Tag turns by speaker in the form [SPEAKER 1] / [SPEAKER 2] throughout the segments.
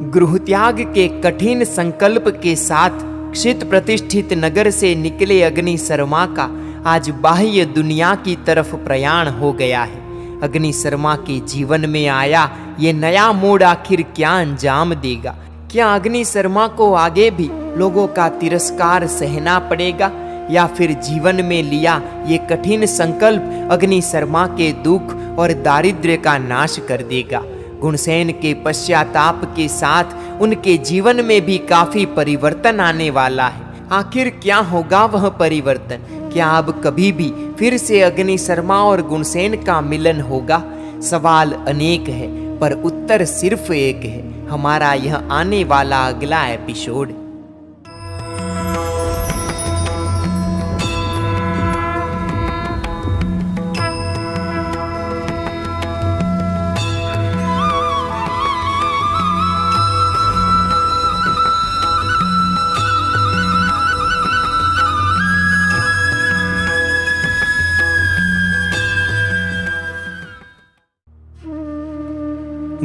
[SPEAKER 1] गृहत्याग के कठिन संकल्प के साथ क्षित प्रतिष्ठित नगर से निकले अग्नि शर्मा का आज बाह्य दुनिया की तरफ प्रयाण हो गया है। अग्नि शर्मा के जीवन में आया ये नया मोड़ आखिर क्या अंजाम देगा? क्या अग्नि शर्मा को आगे भी लोगों का तिरस्कार सहना पड़ेगा या फिर जीवन में लिया ये कठिन संकल्प अग्नि शर्मा के दुख और दारिद्र्य का नाश कर देगा? गुणसेन के पश्चाताप के साथ उनके जीवन में भी काफी परिवर्तन आने वाला है। आखिर क्या होगा वह परिवर्तन? क्या अब कभी भी फिर से अग्नि शर्मा और गुणसेन का मिलन होगा? सवाल अनेक है पर उत्तर सिर्फ एक है। हमारा यह आने वाला अगला एपिसोड।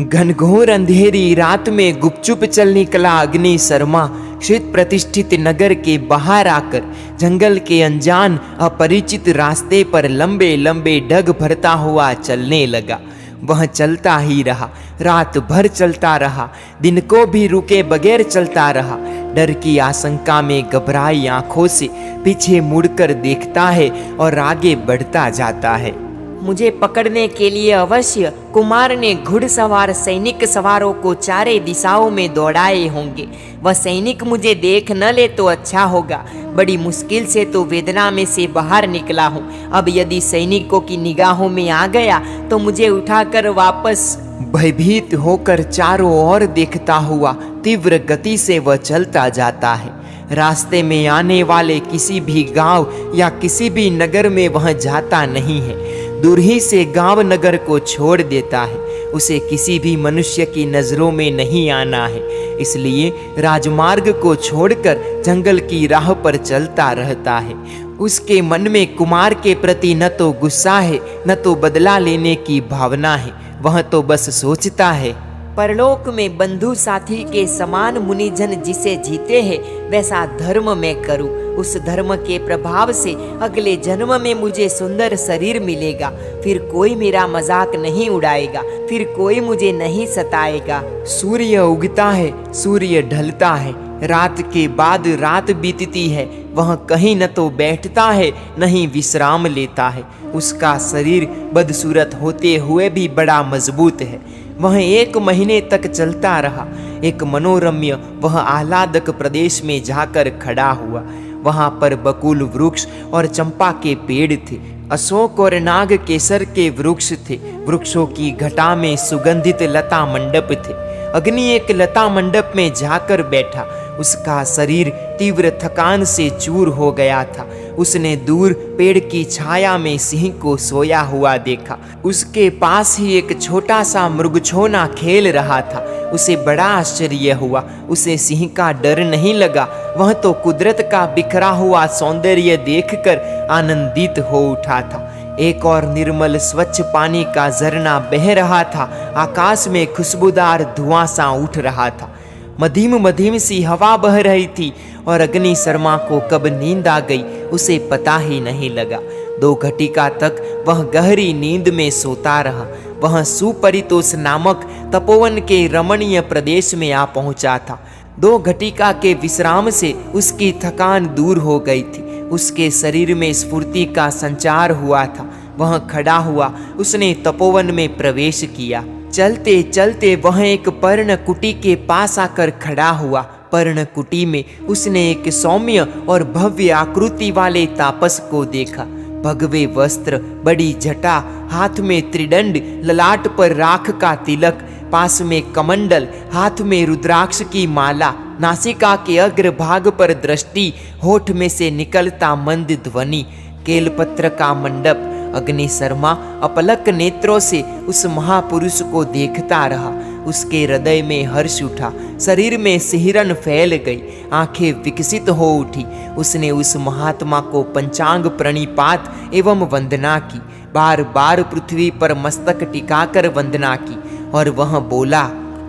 [SPEAKER 1] घनघोर अंधेरी रात में गुपचुप चल निकला अग्नि शर्मा क्षित प्रतिष्ठित नगर के बाहर आकर जंगल के अनजान अपरिचित रास्ते पर लंबे लंबे डग भरता हुआ चलने लगा। वह चलता ही रहा, रात भर चलता रहा, दिन को भी रुके बगैर चलता रहा। डर की आशंका में घबराई आंखों से पीछे मुड़कर देखता है और आगे बढ़ता जाता है। मुझे पकड़ने के लिए अवश्य कुमार ने घुड़सवार सैनिक सवारों को चारे दिशाओं में दौड़ाए होंगे। वह सैनिक मुझे देख न ले तो अच्छा होगा। बड़ी मुश्किल से तो वेदना में से बाहर निकला हूँ। अब यदि सैनिकों की निगाहों में आ गया तो मुझे उठाकर वापस। भयभीत होकर चारों ओर देखता हुआ तीव्र गति से वह चलता जाता है। रास्ते में आने वाले किसी भी गांव या किसी भी नगर में वह जाता नहीं है। दूर ही से गांव नगर को छोड़ देता है। उसे किसी भी मनुष्य की नजरों में नहीं आना है, इसलिए राजमार्ग को छोड़कर जंगल की राह पर चलता रहता है। उसके मन में कुमार के प्रति न तो गुस्सा है न तो बदला लेने की भावना है। वह तो बस सोचता है, परलोक में बंधु साथी के समान मुनिजन जिसे जीते हैं वैसा धर्म मैं करूं। उस धर्म के प्रभाव से अगले जन्म में मुझे सुंदर शरीर मिलेगा। फिर कोई मेरा मजाक नहीं उड़ाएगा, फिर कोई मुझे नहीं सताएगा। सूर्य उगता है, सूर्य ढलता है, रात के बाद रात बीतती है। वह कहीं न तो बैठता है न ही विश्राम लेता है। उसका शरीर बदसूरत होते हुए भी बड़ा मजबूत है। वह 1 महीने तक चलता रहा। एक मनोरम्य वह आह्लादक प्रदेश में जाकर खड़ा हुआ। वहां पर बकुल वृक्ष और चंपा के पेड़ थे। अशोक और नाग केसर के वृक्ष थे। वृक्षों की घटा में सुगंधित लता मंडप थे। अग्नि एक लता मंडप में जाकर बैठा। उसका शरीर तीव्र थकान से चूर हो गया था। उसने दूर पेड़ की छाया में सिंह को सोया हुआ देखा। उसके पास ही एक छोटा सा मृगछोना खेल रहा था। उसे बड़ा आश्चर्य हुआ। उसे सिंह का डर नहीं लगा। वह तो कुदरत का बिखरा हुआ सौंदर्य देखकर आनंदित हो उठा था। एक और निर्मल स्वच्छ पानी का झरना बह रहा था। आकाश में खुशबूदार धुआं सा उठ रहा था। मधीम मधीम सी हवा बह रही थी और अग्नि शर्मा को कब नींद आ गई उसे पता ही नहीं लगा। 2 घटिका तक वह गहरी नींद में सोता रहा। वह सुपरितोष नामक तपोवन के रमणीय प्रदेश में आ पहुंचा था। 2 घटिका के विश्राम से उसकी थकान दूर हो गई थी। उसके शरीर में स्फूर्ति का संचार हुआ था। वह खड़ा हुआ। उसने तपोवन में प्रवेश किया। चलते चलते वह एक पर्णकुटी के पास आकर खड़ा हुआ। पर्णकुटी में उसने एक सौम्य और भव्य आकृति वाले तापस को देखा। भगवे वस्त्र, बड़ी जटा, हाथ में त्रिदंड, ललाट पर राख का तिलक, पास में कमंडल, हाथ में रुद्राक्ष की माला, नासिका के अग्रभाग पर दृष्टि, होठ में से निकलता मंद ध्वनि, केलपत्र का मंडप। अग्नि शर्मा अपलक नेत्रों से उस महापुरुष को देखता रहा। उसके हृदय में हर्ष उठा, शरीर में सिहरन फैल गई, आंखें विकसित हो उठी। उसने उस महात्मा को पंचांग प्रणिपात एवं वंदना की। बार बार पृथ्वी पर मस्तक टिकाकर वंदना की और वह बोला,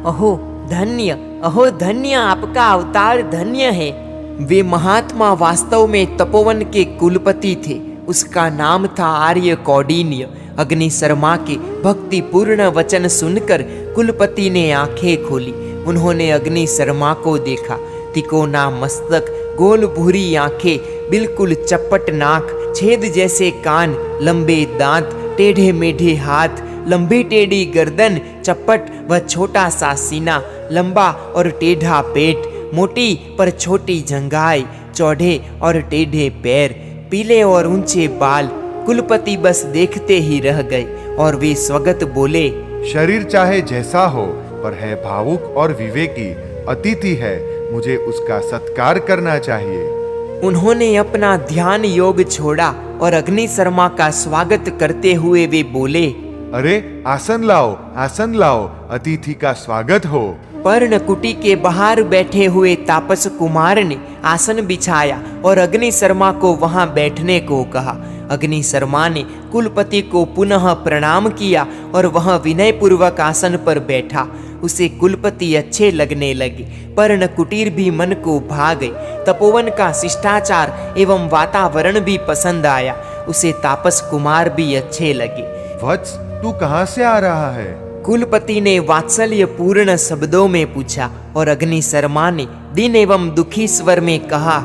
[SPEAKER 1] अहो धन्य अहो धन्य आपका अवतार धन्य है। वे महात्मा वास्तव में तपोवन के कुलपति थे। उसका नाम था आर्य कौंडिन्य। अग्नि शर्मा के भक्तिपूर्ण वचन सुनकर कुलपति ने आंखें खोली। उन्होंने अग्नि शर्मा को देखा। तिकोना मस्तक, गोल भूरी आंखें, बिल्कुल चपट नाक, छेद जैसे कान, लंबे दांत, टेढ़े मेढ़े हाथ, लंबी टेढ़ी गर्दन, चपट व छोटा सा सीना, लंबा और टेढ़ा पेट, मोटी पर छोटी जंघाई, चौड़े और टेढ़े पैर, पीले और ऊंचे बाल। कुलपति बस देखते ही रह गए और वे स्वगत बोले,
[SPEAKER 2] शरीर चाहे जैसा हो पर है भावुक और विवेकी, अतिथि है, मुझे उसका सत्कार करना चाहिए।
[SPEAKER 1] उन्होंने अपना ध्यान योग छोड़ा और अग्नि शर्मा का स्वागत करते हुए वे बोले,
[SPEAKER 2] अरे आसन लाओ, आसन लाओ, अतिथि का स्वागत हो।
[SPEAKER 1] पर्णकुटी के बाहर बैठे हुए तापस कुमार ने आसन बिछाया और अग्नि शर्मा को वहां बैठने को कहा। अग्नि शर्मा ने कुलपति को पुनः प्रणाम किया और वह विनय पूर्वक आसन पर बैठा। उसे कुलपति अच्छे लगने लगे। पर्णकुटीर भी मन को भा गई। तपोवन का शिष्टाचार एवं वातावरण भी पसंद आया। उसे तापस कुमार भी अच्छे लगे।
[SPEAKER 2] वत्स, तू कहाँ से आ रहा है?
[SPEAKER 1] कुलपति ने वात्सल्य पूर्ण शब्दों में पूछा और अग्नि शर्मा ने दीन एवं दुखी स्वर में कहा,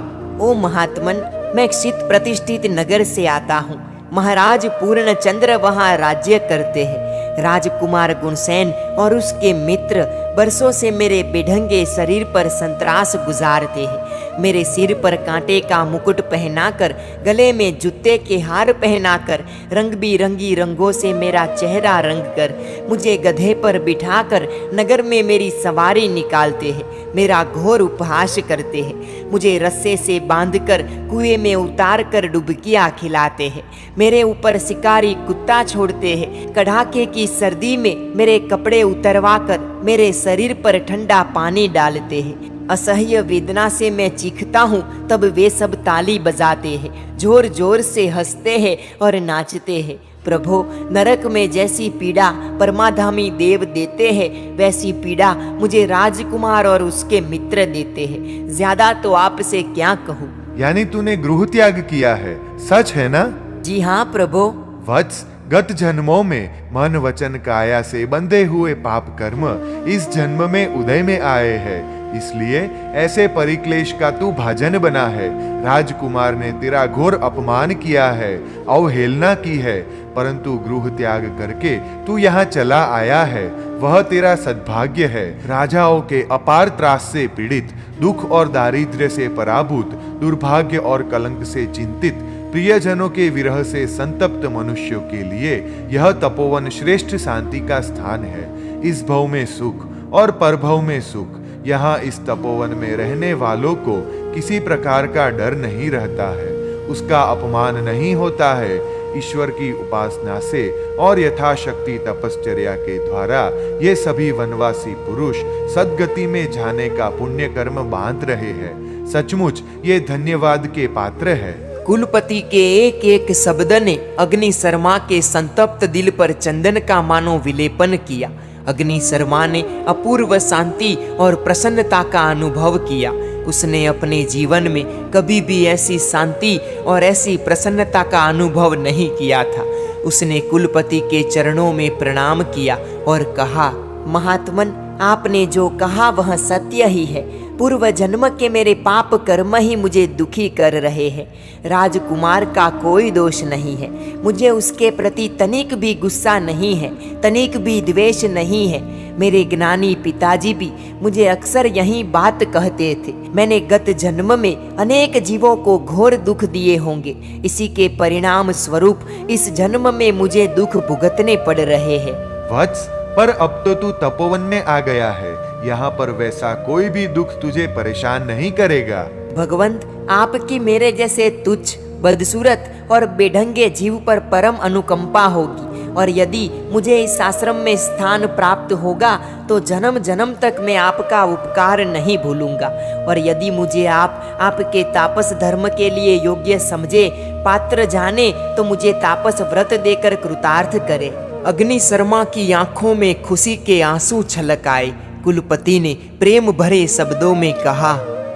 [SPEAKER 1] ओ महात्मन, मैं क्षित प्रतिष्ठित नगर से आता हूँ। महाराज पूर्णचंद्र वहाँ राज्य करते हैं। राजकुमार गुणसेन और उसके मित्र बरसों से मेरे बेढंगे शरीर पर संत्रास गुजारते हैं। मेरे सिर पर कांटे का मुकुट पहनाकर, गले में जूते के हार पहनाकर, रंग बिरंगी रंगों से मेरा चेहरा रंग कर, मुझे गधे पर बिठाकर नगर में मेरी सवारी निकालते हैं। मेरा घोर उपहास करते हैं। मुझे रस्से से बांधकर कुएं में उतार कर डुबकियां खिलाते हैं। मेरे ऊपर शिकारी कुत्ता छोड़ते हैं। कड़ाके की सर्दी में मेरे कपड़े उतरवा कर मेरे शरीर पर ठंडा पानी डालते हैं। असह्य वेदना से मैं चीखता हूँ तब वे सब ताली बजाते हैं, जोर जोर से हंसते हैं और नाचते हैं। प्रभो, नरक में जैसी पीड़ा परमाधामी देव देते हैं, वैसी पीड़ा मुझे राजकुमार और उसके मित्र देते हैं। ज्यादा तो आपसे क्या कहूँ।
[SPEAKER 2] यानी तूने गृह त्याग किया है, सच है ना?
[SPEAKER 1] जी हाँ प्रभो।
[SPEAKER 2] वत्स, गत जन्मों में मन वचन काया से बंधे हुए पाप कर्म इस जन्म में उदय में आए हैं, इसलिए ऐसे परिक्लेश का तू भाजन बना है। राजकुमार ने तेरा घोर अपमान किया है, अवहेलना की है, परंतु गृह त्याग करके तू यहाँ चला आया है, वह तेरा सद्भाग्य है। राजाओं के अपार त्रास से पीड़ित, दुख और दारिद्र्य से पराभूत, दुर्भाग्य और कलंक से चिंतित, प्रियजनों के विरह से संतप्त मनुष्यों के लिए यह तपोवन श्रेष्ठ शांति का स्थान है। इस भव में सुख और परभव में सुख। यहाँ इस तपोवन में रहने वालों को किसी प्रकार का डर नहीं रहता है, उसका अपमान नहीं होता है। ईश्वर की उपासना से और यथाशक्ति तपश्चर्या के द्वारा ये सभी वनवासी पुरुष सद्गति में जाने का पुण्य कर्म बांध रहे हैं। सचमुच ये धन्यवाद के पात्र है।
[SPEAKER 1] कुलपति के एक एक शब्द ने अग्नि शर्मा के संतप्त दिल पर चंदन का मानो विलेपन किया। अग्नि शर्मा ने अपूर्व शांति और प्रसन्नता का अनुभव किया। उसने अपने जीवन में कभी भी ऐसी शांति और ऐसी प्रसन्नता का अनुभव नहीं किया था। उसने कुलपति के चरणों में प्रणाम किया और कहा, महात्मन, आपने जो कहा वह सत्य ही है। पूर्व जन्म के मेरे पाप कर्म ही मुझे दुखी कर रहे हैं। राजकुमार का कोई दोष नहीं है। मुझे उसके प्रति तनिक भी गुस्सा नहीं है, तनिक भी द्वेष नहीं है। मेरे ज्ञानी पिताजी भी मुझे अक्सर यही बात कहते थे। मैंने गत जन्म में अनेक जीवों को घोर दुख दिए होंगे। इसी के परिणाम स्वरूप इस जन्म में मुझे दुख भुगतने पड़ रहे हैं।
[SPEAKER 2] वत्स, पर अब तो तू तपोवन में आ गया है, यहाँ पर वैसा कोई भी दुख तुझे परेशान नहीं करेगा।
[SPEAKER 1] भगवंत, आपकी मेरे जैसे तुच्छ, बदसूरत और बेढंगे जीव पर परम अनुकंपा होगी, और यदि मुझे इस आश्रम में स्थान प्राप्त होगा तो जन्म जन्म तक मैं आपका उपकार नहीं भूलूंगा। और यदि मुझे आप आपके तापस धर्म के लिए योग्य समझे, पात्र जाने, तो मुझे तापस व्रत देकर कृतार्थ करे। अग्नि शर्मा की आंखों में खुशी के आंसू छलक आए। कुलपति ने प्रेम भरे शब्दों में कहा,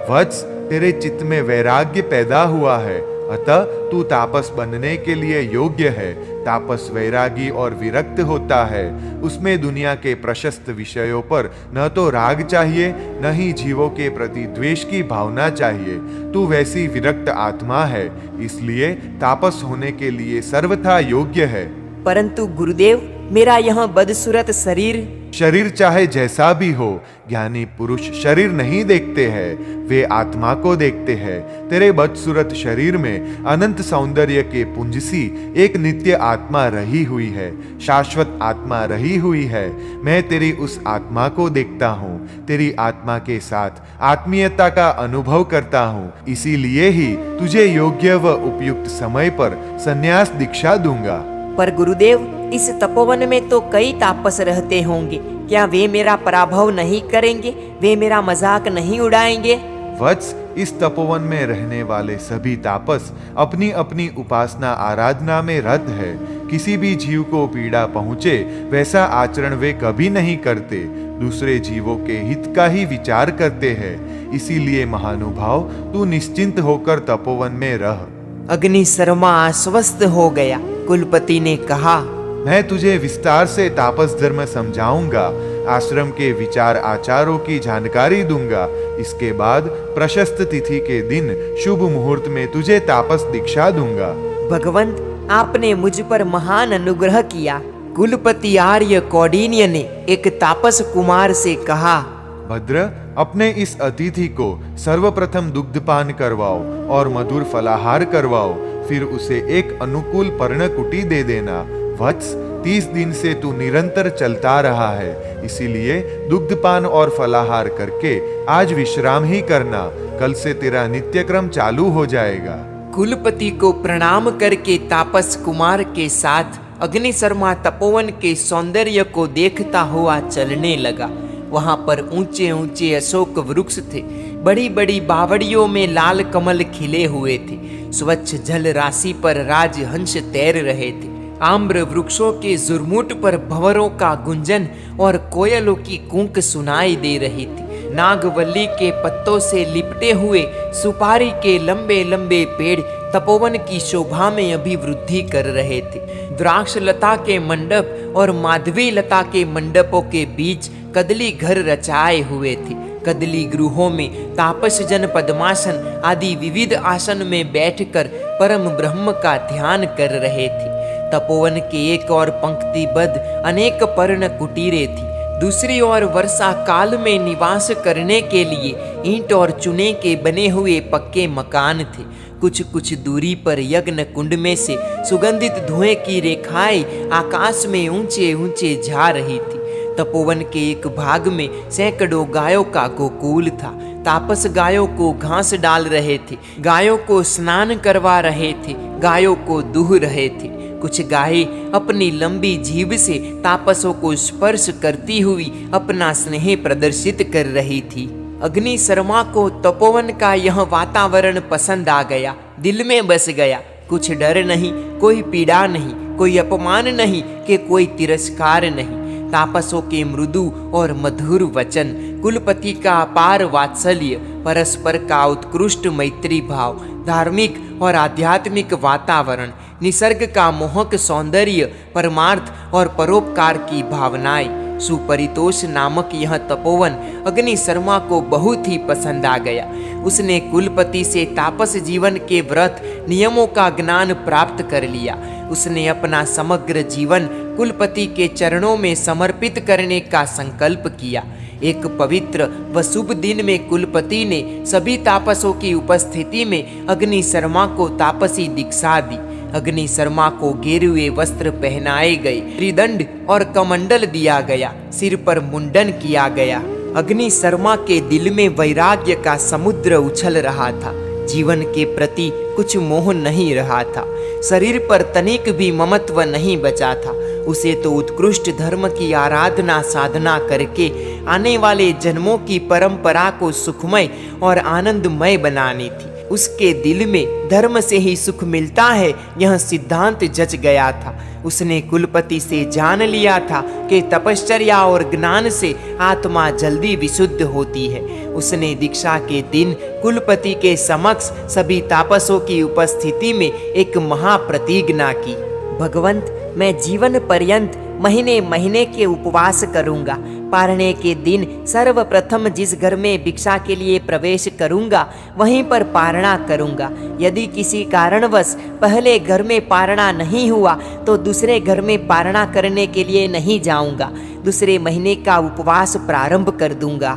[SPEAKER 2] वत्स, तेरे चित्त में वैराग्य पैदा हुआ है, अतः तू तापस बनने के लिए योग्य है। तापस वैरागी और विरक्त होता है। उसमें दुनिया के प्रशस्त विषयों पर न तो राग चाहिए, न ही जीवों के प्रति द्वेष की भावना चाहिए। तू वैसी विरक्त आत्मा है, इसलिए तापस होने के लिए सर्वथा योग्य है।
[SPEAKER 1] परंतु गुरुदेव, मेरा यह बदसूरत शरीर
[SPEAKER 2] चाहे जैसा भी हो, ज्ञानी पुरुष शरीर नहीं देखते हैं, वे आत्मा को देखते हैं। तेरे बदसूरत शरीर में अनंत सौंदर्य के पुंज सी एक नित्य आत्मा रही हुई है, शाश्वत आत्मा रही हुई है। मैं तेरी उस आत्मा को देखता हूँ, तेरी आत्मा के साथ आत्मीयता का अनुभव करता हूँ। इसीलिए ही तुझे योग्य व उपयुक्त समय पर संन्यास दीक्षा दूंगा।
[SPEAKER 1] पर गुरुदेव, इस तपोवन में तो कई तापस रहते होंगे, क्या वे मेरा पराभव नहीं करेंगे? वे मेरा मजाक नहीं उड़ाएंगे?
[SPEAKER 2] वत्स, इस तपोवन में रहने वाले सभी तापस अपनी अपनी उपासना आराधना में रत है। किसी भी जीव को पीड़ा पहुँचे वैसा आचरण वे कभी नहीं करते, दूसरे जीवों के हित का ही विचार करते हैं। इसीलिए महानुभाव, तू निश्चिंत होकर तपोवन में रह।
[SPEAKER 1] अग्नि शर्मा आश्वस्त हो गया। कुलपति ने कहा,
[SPEAKER 2] मैं तुझे विस्तार से तापस धर्म समझाऊंगा, आश्रम के विचार आचारों की जानकारी दूंगा। इसके बाद प्रशस्त तिथि के दिन शुभ मुहूर्त में तुझे तापस दीक्षा दूंगा।
[SPEAKER 1] भगवंत, आपने मुझ पर महान अनुग्रह किया। कुलपति आर्य कौंडिन्य ने एक तापस कुमार से कहा,
[SPEAKER 2] भद्र, अपने इस अतिथि को सर्वप्रथम दुग्धपान करवाओ और मधुर फलाहार करवाओ, फिर उसे एक अनुकूल पर्णकुटी दे देना। वत्स, 30 दिन से तू निरंतर चलता रहा है, इसीलिए दुग्धपान और फलाहार करके आज विश्राम ही करना। कल से तेरा नित्यक्रम चालू हो जाएगा।
[SPEAKER 1] कुलपति को प्रणाम करके तापस कुमार के साथ अग्नि शर्मा तपोवन के सौंदर्य को देखता हुआ चलने लगा। वहां पर ऊंचे ऊंचे अशोक वृक्ष थे, बड़ी बड़ी बावड़ियों में लाल कमल खिले हुए थे। स्वच्छ जल राशि पर राजहंस तैर रहे थे। आम्र वृक्षों के जुरमुट पर भंवरों का गुंजन और कोयलों की कूक सुनाई दे रही थी। नागवल्ली के पत्तों से लिपटे हुए सुपारी के लंबे लंबे पेड़ तपोवन की शोभा में अभिवृद्धि कर रहे थे। द्राक्ष लता के मंडप और माधवी लता के मंडपों के बीच कदली घर रचाए हुए थे। कदली गृहों में तापस जन पद्मासन आदि विविध आसन में बैठकर परम ब्रह्म का ध्यान कर रहे थे। तपोवन के एक और पंक्तिबद्ध अनेक पर्ण कुटीरें थी, दूसरी ओर वर्षा काल में निवास करने के लिए ईंट और चूने के बने हुए पक्के मकान थे। कुछ कुछ दूरी पर यज्ञ कुंड में से सुगंधित धुएं की रेखाएं आकाश में ऊंचे ऊंचे जा रही थी। तपोवन के एक भाग में सैकड़ों गायों का गोकुल था। तापस गायों को घास डाल रहे थे, गायों को स्नान करवा रहे थे, गायों को दूह रहे थे। कुछ गायें अपनी लंबी जीभ से तापसों को स्पर्श करती हुई अपना स्नेह प्रदर्शित कर रही थी। अग्नि शर्मा को तपोवन का यह वातावरण पसंद आ गया, दिल में बस गया। कुछ डर नहीं, कोई पीड़ा नहीं, कोई अपमान नहीं कि कोई तिरस्कार नहीं। तापसों के मृदु और मधुर वचन, कुलपति का अपार वात्सल्य, परस्पर का उत्कृष्ट मैत्री भाव, धार्मिक और आध्यात्मिक वातावरण, निसर्ग का मोहक सौंदर्य, परमार्थ और परोपकार की भावनाएं, सुपरितोष नामक यह तपोवन अग्नि शर्मा को बहुत ही पसंद आ गया। उसने कुलपति से तापस जीवन के व्रत नियमों का ज्ञान प्राप्त कर लिया। उसने अपना समग्र जीवन कुलपति के चरणों में समर्पित करने का संकल्प किया। एक पवित्र व शुभ दिन में कुलपति ने सभी तापसों की उपस्थिति में अग्नि शर्मा को तापसी दीक्षा दी। अग्नि शर्मा को गेरुए वस्त्र पहनाए गए, त्रिदंड और कमंडल दिया गया, सिर पर मुंडन किया गया। अग्नि शर्मा के दिल में वैराग्य का समुद्र उछल रहा था। जीवन के प्रति कुछ मोह नहीं रहा था। शरीर पर तनिक भी ममत्व नहीं बचा था। उसे तो उत्कृष्ट धर्म की आराधना साधना करके आने वाले जन्मों की परंपरा को सुखमय और आनंदमय बनानी थी। उसके दिल में धर्म से ही सुख मिलता है, यह सिद्धांत जच गया था। उसने कुलपति से जान लिया था कि तपश्चर्या और ज्ञान से आत्मा जल्दी विशुद्ध होती है। उसने दीक्षा के दिन कुलपति के समक्ष सभी तापसों की उपस्थिति में एक महाप्रतिज्ञा की। भगवंत, मैं जीवन पर्यंत महीने महीने के उपवास करूंगा। पारणे के दिन सर्वप्रथम जिस घर में भिक्षा के लिए प्रवेश करूंगा वहीं पर पारणा करूंगा। यदि किसी कारणवश पहले घर में पारणा नहीं हुआ तो दूसरे घर में पारणा करने के लिए नहीं जाऊंगा। दूसरे महीने का उपवास प्रारंभ कर दूंगा।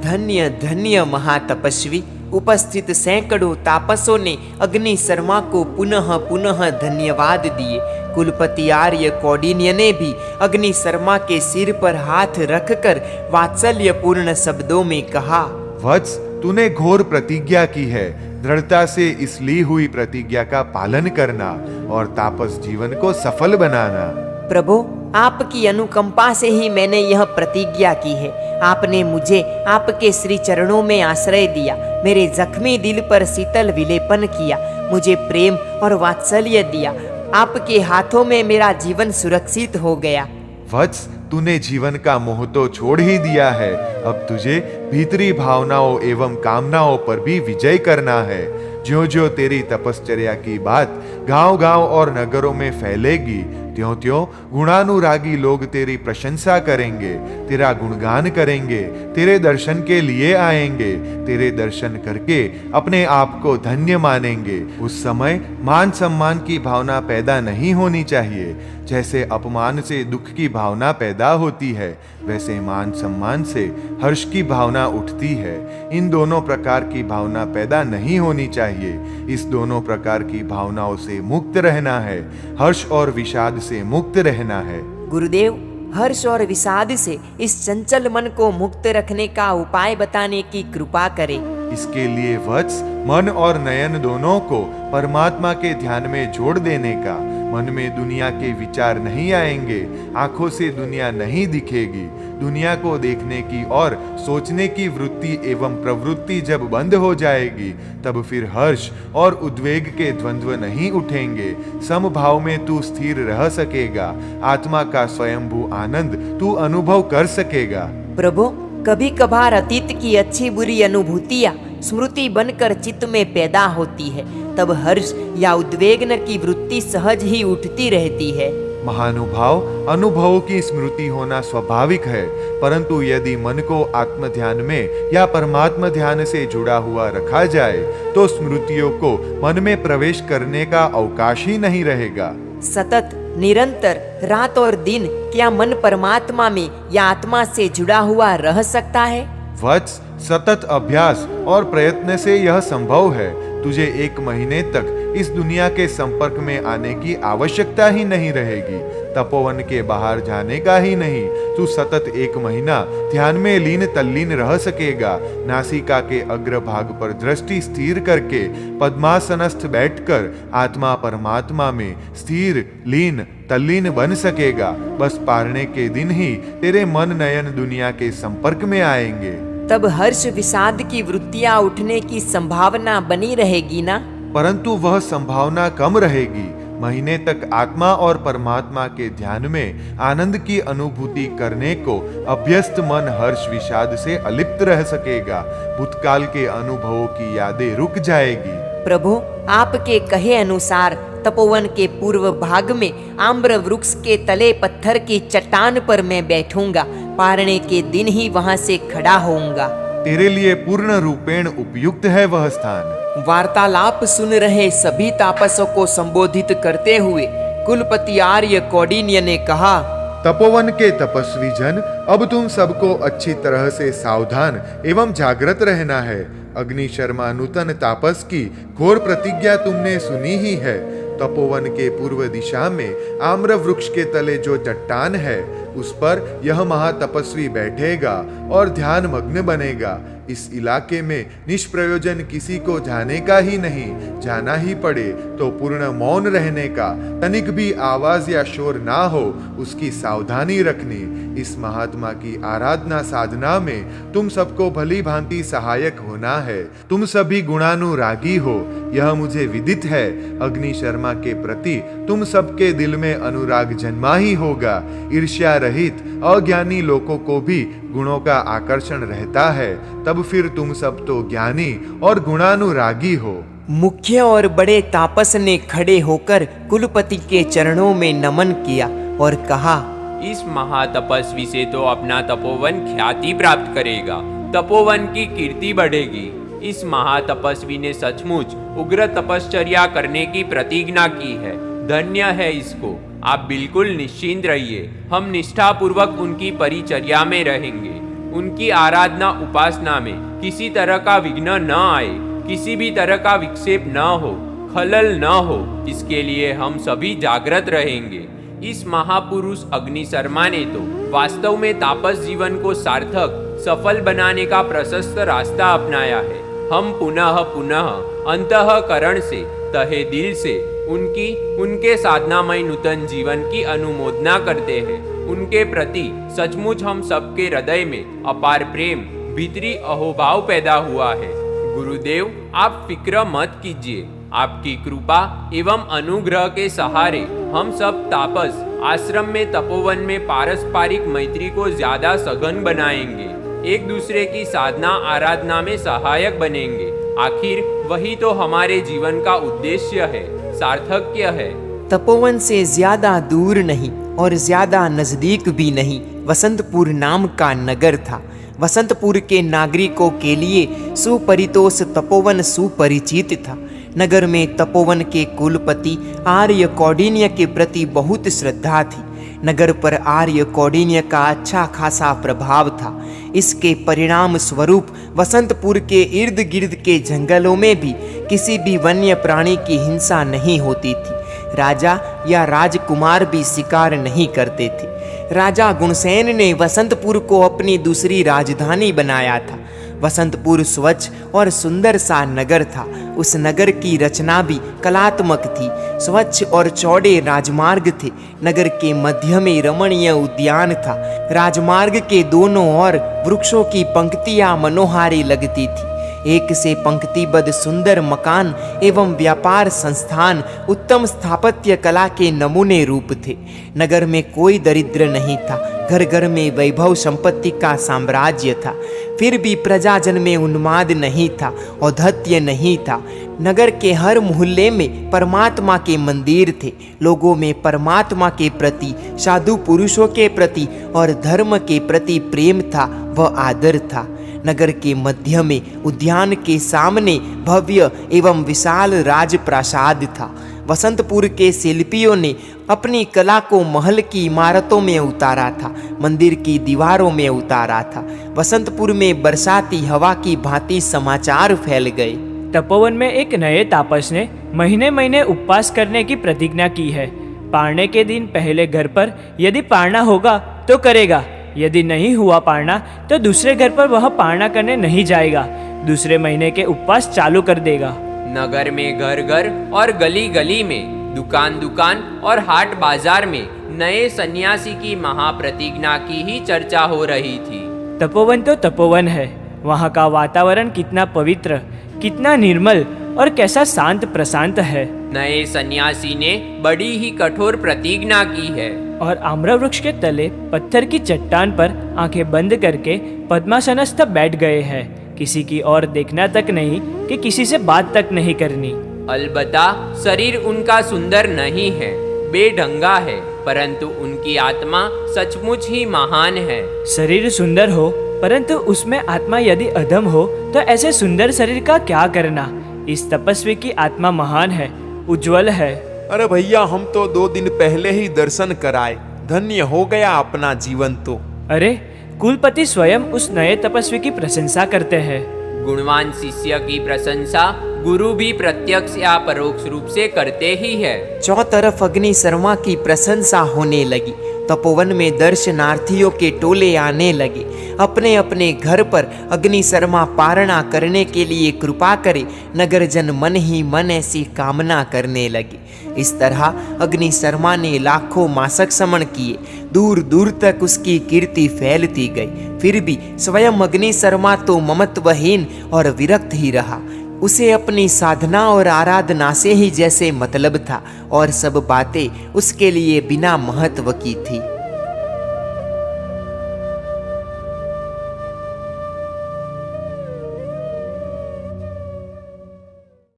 [SPEAKER 1] धन्य धन्य महातपस्वी। उपस्थित सैकड़ों तापसों ने अग्नि शर्मा को पुनः पुनः धन्यवाद दिए। कुलपति आर्य कौंडिन्य ने भी अग्नि शर्मा के सिर पर हाथ रखकर वात्सल्यपूर्ण शब्दों में कहा,
[SPEAKER 2] वत्स, तूने घोर प्रतिज्ञा की है। दृढ़ता से इस ली हुई प्रतिज्ञा का पालन करना और तापस जीवन को सफल बनाना।
[SPEAKER 1] प्रभु, आपकी अनुकंपा से ही मैंने यह प्रतिज्ञा की है। आपने मुझे आपके श्री चरणों में आश्रय दिया, मेरे जख्मी दिल पर शीतल विलेपन किया, मुझे प्रेम और वात्सल्य दिया। आपके हाथों में मेरा जीवन सुरक्षित हो गया।
[SPEAKER 2] वत्स, तूने जीवन का मोह तो छोड़ ही दिया है। अब तुझे भीतरी भावनाओं एवं कामनाओं पर भी विजय करना है। ज्यों ज्यों तेरी तपश्चर्या की बात गांव-गांव और नगरों में फैलेगी, त्यों त्यों गुणानुरागी लोग तेरी प्रशंसा करेंगे, तेरा गुणगान करेंगे, तेरे दर्शन के लिए आएंगे, तेरे दर्शन करके अपने आप को धन्य मानेंगे। उस समय मान सम्मान की भावना पैदा नहीं होनी चाहिए। जैसे अपमान से दुख की भावना पैदा होती है, वैसे मान सम्मान से हर्ष की भावना उठती है। इन दोनों प्रकार की भावना पैदा नहीं होनी चाहिए। इस दोनों प्रकार की भावनाओं से मुक्त रहना है, हर्ष और विषाद से मुक्त रहना है।
[SPEAKER 1] गुरुदेव, हर्ष और विषाद से इस चंचल मन को मुक्त रखने का उपाय बताने की कृपा करें।
[SPEAKER 2] इसके लिए वत्स, मन और नयन दोनों को परमात्मा के ध्यान में जोड़ देने का। मन में दुनिया के विचार नहीं आएंगे, आंखों से दुनिया नहीं दिखेगी। दुनिया को देखने की और सोचने की वृत्ति एवं प्रवृत्ति जब बंद हो जाएगी, तब फिर हर्ष और उद्वेग के द्वंद्व नहीं उठेंगे। समभाव में तू स्थिर रह सकेगा। आत्मा का स्वयंभू आनंद तू अनुभव कर सकेगा।
[SPEAKER 1] प्रभु, कभी कभार अतीत की अच्छी बुरी अनुभूतियाँ स्मृति बनकर चित्त में पैदा होती है, तब हर्ष या उद्वेगन की वृत्ति सहज ही उठती रहती है।
[SPEAKER 2] महानुभाव, अनुभवों की स्मृति होना स्वाभाविक है, परंतु यदि मन को आत्म ध्यान में या परमात्मा ध्यान से जुड़ा हुआ रखा जाए तो स्मृतियों को मन में प्रवेश करने का अवकाश ही नहीं रहेगा।
[SPEAKER 1] सतत निरंतर रात और दिन क्या मन परमात्मा में या आत्मा से जुड़ा हुआ रह सकता है?
[SPEAKER 2] वत्स, सतत अभ्यास और प्रयत्न से यह संभव है। तुझे 1 महीने तक इस दुनिया के संपर्क में आने की आवश्यकता ही नहीं रहेगी। तपोवन के बाहर जाने का ही नहीं, तू सतत 1 महीना ध्यान में लीन तल्लीन रह सकेगा। नासिका के अग्रभाग पर दृष्टि स्थिर करके पद्मासनस्थ बैठकर आत्मा परमात्मा में स्थिर लीन तल्लीन बन सकेगा। बस पारने के दिन ही तेरे मन नयन दुनिया के संपर्क में आएंगे।
[SPEAKER 1] तब हर्ष विषाद की वृत्तियां उठने की संभावना बनी रहेगी ना?
[SPEAKER 2] परंतु वह संभावना कम रहेगी। महीने तक आत्मा और परमात्मा के ध्यान में आनंद की अनुभूति करने को अभ्यस्त मन हर्ष विषाद से अलिप्त रह सकेगा। भूतकाल के अनुभवों की यादें रुक जाएगी।
[SPEAKER 1] प्रभु, आपके कहे अनुसार तपोवन के पूर्व भाग में आम्र वृक्ष के तले पत्थर की चट्टान पर मैं बैठूंगा। पारने के दिन ही वहां से खड़ा होऊंगा।
[SPEAKER 2] तेरे लिए पूर्ण रूपेण उपयुक्त है वह स्थान।
[SPEAKER 1] वार्तालाप सुन रहे सभी तापसों को संबोधित करते हुए कुलपति आर्य कौंडिन्य ने कहा,
[SPEAKER 2] तपोवन के तपस्वी जन, अब तुम सबको अच्छी तरह से सावधान एवं जागृत रहना है। अग्नि शर्मा नूतन तापस की घोर प्रतिज्ञा तुमने सुनी ही है। तपोवन के पूर्व दिशा में आम्र वृक्ष के तले जो चट्टान है उस पर यह महातपस्वी बैठेगा और ध्यान मग्न बनेगा। इस इलाके में निष्प्रयोजन किसी को जाने का ही नहीं, जाना ही पड़े तो पूर्ण मौन रहने का, तनिक भी आवाज या शोर ना हो उसकी सावधानी रखनी। इस महात्मा की आराधना साधना में तुम सबको भली भांति सहायक होना है। तुम सभी गुणानुरागी हो, यह मुझे विदित है। अग्नि शर्मा के प्रति तुम सबके दिल में अनुराग जन्मा ही होगा। ईर्ष्या रहित अज्ञानी लोगों को भी गुणों का आकर्षण रहता है, तब फिर तुम सब तो ज्ञानी और गुणानुरागी हो।
[SPEAKER 1] मुख्य और बड़े तापस ने खड़े होकर कुलपति के चरणों में नमन किया और कहा,
[SPEAKER 3] इस महातपस्वी से तो अपना तपोवन ख्याति प्राप्त करेगा, तपोवन की कीर्ति बढ़ेगी। इस महातपस्वी ने सचमुच उग्र तपश्चर्या करने की प्रतिज्ञा की है, धन्य है इसको। आप बिल्कुल निश्चिंत रहिए, हम निष्ठापूर्वक उनकी परिचर्या में रहेंगे। उनकी आराधना उपासना में किसी तरह का विघ्न न आए, किसी भी तरह का विक्षेप न हो, खलल न हो, इसके लिए हम सभी जागृत रहेंगे। इस महापुरुष अग्नि शर्मा ने तो वास्तव में तापस जीवन को सार्थक सफल बनाने का प्रशस्त रास्ता अपनाया है। हम पुनः पुनः अंतःकरण से, तहे दिल से उनके साधनामय नूतन जीवन की अनुमोदना करते हैं। उनके प्रति सचमुच हम सबके हृदय में अपार प्रेम, भीतरी अहोभाव पैदा हुआ है। गुरुदेव, आप फिक्र मत कीजिए, आपकी कृपा एवं अनुग्रह के सहारे हम सब तापस आश्रम में तपोवन में पारस्परिक मैत्री को ज्यादा सघन बनाएंगे, एक दूसरे की साधना आराधना में सहायक बनेंगे। आखिर वही तो हमारे जीवन का उद्देश्य है, सार्थक्य है।
[SPEAKER 1] तपोवन से ज्यादा दूर नहीं और ज्यादा नजदीक भी नहीं वसंतपुर नाम का नगर था। वसंतपुर के नागरिकों के लिए सुपरितोष तपोवन सुपरिचित था। नगर में तपोवन के कुलपति आर्य कौंडिन्य के प्रति बहुत श्रद्धा थी। नगर पर आर्य कौंडिन्य का अच्छा खासा प्रभाव था। इसके परिणाम स्वरूप वसंतपुर के इर्द गिर्द के जंगलों में भी किसी भी वन्य प्राणी की हिंसा नहीं होती थी। राजा या राजकुमार भी शिकार नहीं करते थे। राजा गुणसेन ने वसंतपुर को अपनी दूसरी राजधानी बनाया था। वसंतपुर स्वच्छ और सुंदर सा नगर था। उस नगर की रचना भी कलात्मक थी। स्वच्छ और चौड़े राजमार्ग थे। नगर के मध्य में रमणीय उद्यान था। राजमार्ग के दोनों ओर वृक्षों की पंक्तियां मनोहारी लगती थी। एक से पंक्तिबद्ध सुंदर मकान एवं व्यापार संस्थान उत्तम स्थापत्य कला के नमूने रूप थे। नगर में कोई दरिद्र नहीं था। घर घर में वैभव संपत्ति का साम्राज्य था। फिर भी प्रजाजन में उन्माद नहीं था, औद्धत्य नहीं था। नगर के हर मोहल्ले में परमात्मा के मंदिर थे। लोगों में परमात्मा के प्रति, साधु पुरुषों के प्रति और धर्म के प्रति प्रेम था व आदर था। नगर के मध्य में उद्यान के सामने भव्य एवं विशाल राजप्रासाद था। वसंतपुर के शिल्पियों ने अपनी कला को महल की इमारतों में उतारा था, मंदिर की दीवारों में उतारा था। वसंतपुर में बरसाती हवा की भांति समाचार फैल गए।
[SPEAKER 4] तपोवन में एक नए तापस ने महीने महीने उपवास करने की प्रतिज्ञा की है। पारने के दिन पहले घर पर यदि पारना होगा तो करेगा, यदि नहीं हुआ पारना तो दूसरे घर पर वह पारना करने नहीं जाएगा। दूसरे महीने के उपवास चालू कर देगा।
[SPEAKER 3] नगर में घर घर और गली गली में, दुकान दुकान और हाट बाजार में नए सन्यासी की महाप्रतिज्ञा की ही चर्चा हो रही थी।
[SPEAKER 4] तपोवन तो तपोवन है। वहाँ का वातावरण कितना पवित्र, कितना निर्मल और कैसा शांत प्रशांत है।
[SPEAKER 3] नए सन्यासी ने बड़ी ही कठोर प्रतिज्ञा की है
[SPEAKER 4] और आम्र वृक्ष के तले पत्थर की चट्टान पर आंखें बंद करके पद्मासनस्थ बैठ गए हैं। किसी की ओर देखना तक नहीं कि किसी से बात तक नहीं करनी।
[SPEAKER 3] अलबत्ता शरीर उनका सुंदर नहीं है, बेढंगा है, परंतु उनकी आत्मा सचमुच ही महान है।
[SPEAKER 4] शरीर सुंदर हो परंतु उसमें आत्मा यदि अधम हो तो ऐसे सुंदर शरीर का क्या करना। इस तपस्वी की आत्मा महान है, उज्जवल है।
[SPEAKER 5] अरे भैया, हम तो 2 दिन पहले ही दर्शन कराए, धन्य हो गया अपना जीवन तो।
[SPEAKER 4] अरे कुलपति स्वयं उस नए तपस्वी की प्रशंसा करते हैं।
[SPEAKER 3] गुणवान शिष्य की प्रशंसा गुरु भी प्रत्यक्ष या परोक्ष रूप से करते ही है।
[SPEAKER 1] चौतरफ अग्नि शर्मा की प्रशंसा होने लगी। तपोवन में दर्शनार्थियों के टोले आने लगे। अपने अपने घर पर अग्नि शर्मा पारणा करने के लिए कृपा करे, नगरजन मन ही मन ऐसी कामना करने लगे। इस तरह अग्नि शर्मा ने लाखों मासक समन किए। दूर दूर तक उसकी कीर्ति फैलती गई। फिर भी स्वयं अग्नि शर्मा तो ममत्वहीन और विरक्त ही रहा। उसे अपनी साधना और आराधना से ही जैसे मतलब था और सब बातें उसके लिए बिना महत्व की थी।